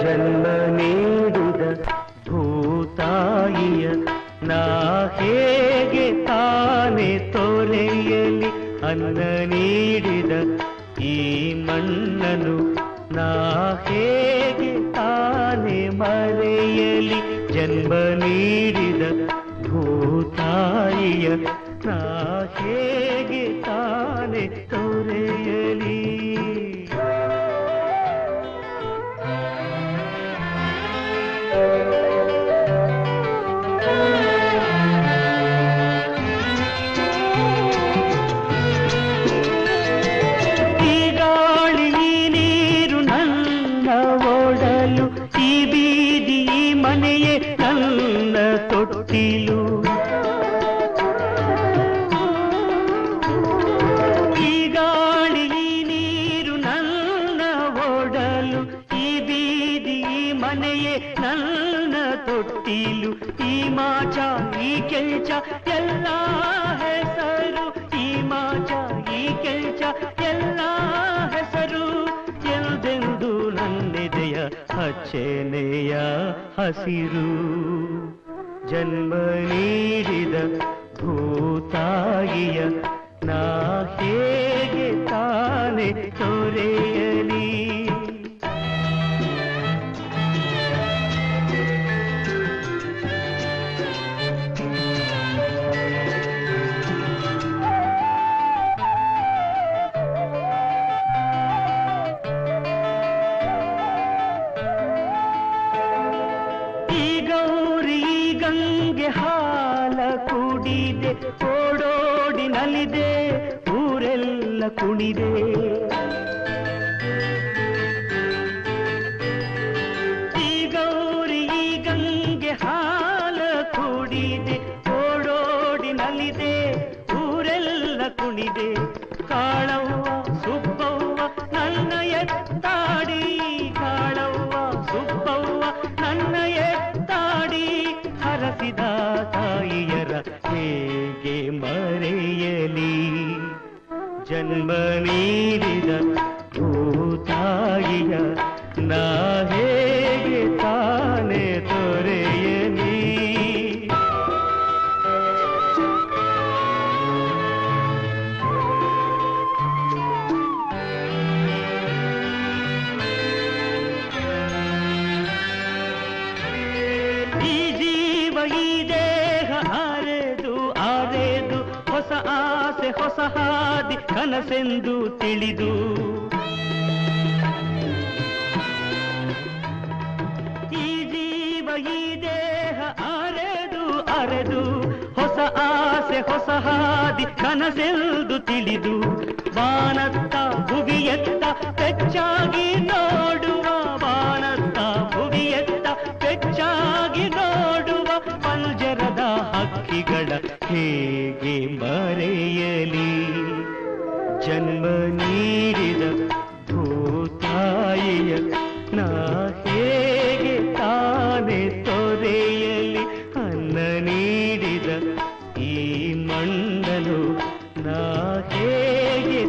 ಜನ್ಮ ನೀಡಿದ ಭೂತಾಯಿಯ ನಾ ಹೇಗೆ ತಾನೆ ತೊರೆಯಲಿ, ಅನ್ನ ನೀಡಿದ ಈ ಮಣ್ಣನು ನಾ ಹೇಗೆ ತಾನೆ ಮರೆಯಲಿ. ಜನ್ಮ ನೀಡಿದ ಭೂತಾಯಿಯ ನಾ ಹೇಗೆ ತಾನೆ ತೊರೆಯಲಿ. ಈ ಗಾಳಿ ಈ ನೀರು ನನ್ನ ಓಡಲು, ಈ ಬೀದಿ ಈ ಮನೆಯೇ ನನ್ನ ತೊಟ್ಟಿಲು. ಈ ಗಾಳಿ ಈ ನೀರು ನನ್ನ ಓಡಲು, ಈ ಬೀದಿ ಈ ಮನೆಯೇ ನನ್ನ ತೊಟ್ಟಿಲು. ಈ ಮಾಚ ಈ ಕೆಂಚ ಎಲ್ಲ ಹೆಸರು, ಈ ಮಾಚ ಈ ಕೆಂಚ ಎಲ್ಲ ಹೆಸರು. ಎಂದೆಂದು ನನ್ನೆದೆಯ ಹಚ್ಚೆನೆಯ ಹಸಿರು. ಜನ್ಮ ನೀಡಿದ ಭೂತಾಯಿಯ ನಾ ಹೇಗೆ ತಾನೆ ತೊರೆಯಲಿ. ಈ ಗೌರಿ ಗಂಗೆ ಹಾಲ ಕುಡಿದೆ, ಓಡೋಡಿ ನಲಿದೆ, ಊರೆಲ್ಲ ಕುಣಿದೆ. ಈ ಗೌರಿ ಗಂಗೆ ಹಾಲ ಕುಡಿದೆ, ಓಡೋಡಿ ನಲಿದೆ, ಊರೆಲ್ಲ ಕುಣಿದೆ. ಕಾಳವ್ವ ಸುಬ್ಬವ್ವ ನನ್ನ ಎತ್ತಾಡಿ, ಕಾಳವ್ವ ಸುಬ್ಬವ್ವ ನನ್ನ ಎತ್ತಾಡಿ. ಹರಸಿದ ತಾಯಿಯರ ಹೇಗೆ ಮರೆಯಲಿ. ಜನ್ಮ ನೀಡಿದ ಭೂತಾಯಿಯ ನಾ ಹೇಗೆ ತಾನೆ ತೊರೆಯಲಿ. ಈ ಜೀವ ಈ ದೇಹ ಆರೆದು ಆರೆದು, ಹೊಸ ಆಸೆ ಹೊಸ ಹಾದಿ ಕನಸೆಂದು ತಿಳಿದು. ಈ ಜೀವ ಈ ದೇಹ ಆರೆದು ಆರೆದು, ಹೊಸ ಆಸೆ ಹೊಸ ಹಾದಿ ಕನಸೆಂದು ತಿಳಿದು. ಬಾನತ್ತ ಭುವಿಯತ್ತ ಪೆಚ್ಚಾಗಿ ನೋಡುವ, ಬಾನತ್ತ ಭುವಿಯತ್ತ ಪೆಚ್ಚಾಗಿ ನೋಡುವ. ಪಂಜರದ ಹಕ್ಕಿಗಳ ಹೇಗೆ ಮರೆಯಲಿ. ಜನ್ಮ ನೀಡಿದ ಭೂತಾಯಿಯ ನಾ ಹೇಗೆ ತಾನೆ ತೊರೆಯಲಿ. ಅನ್ನ ನೀಡಿದ ಈ ಮಣ್ಣನು ನಾ ಹೇಗೆ